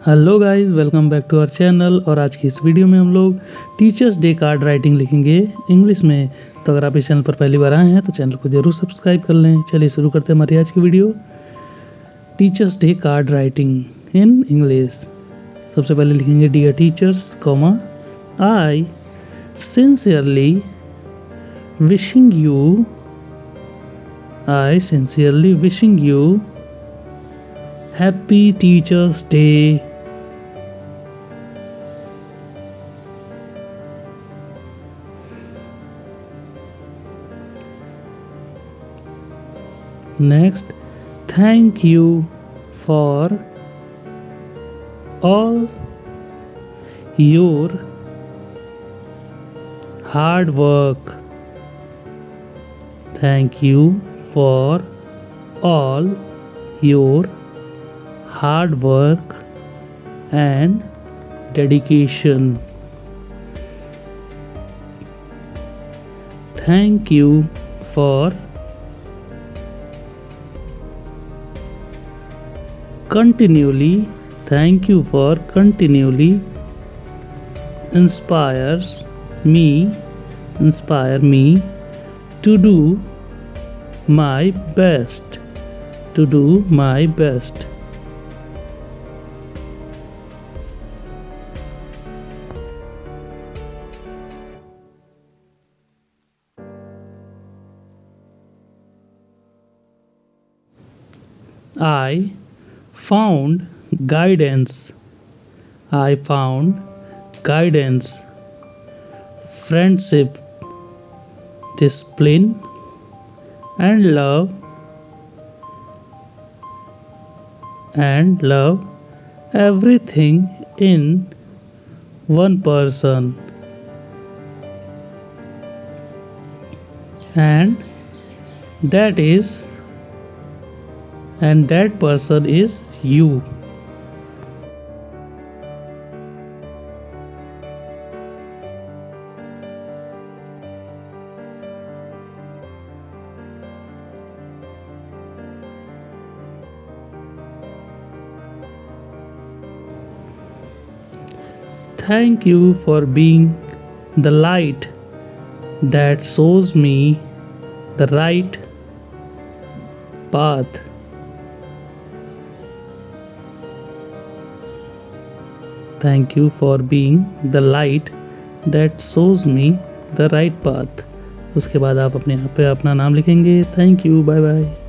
Hello guys, welcome back to our channel. और आज की इस वीडियो में हम लोग टीचर्स डे कार्ड राइटिंग लिखेंगे इंग्लिश में। तो अगर आप इस चैनल पर पहली बार आए हैं तो चैनल को जरूर सब्सक्राइब कर लें। चलिए शुरू करते हैं हमारी आज की video. Teachers day card writing in English. सबसे पहले लिखेंगे dear teachers, comma I sincerely wishing you happy teachers day. Next, thank you for all your hard work. Thank you for all your hard work and dedication. Thank you for continually inspire me to do my best. I found guidance, friendship, discipline, and love everything in one person, and that person is you. Thank you for being the light that shows me the right path. Thank you for being the light that shows me the right path. उसके बाद आप अपने यहाँ पे अपना नाम लिखेंगे। Thank you, bye bye.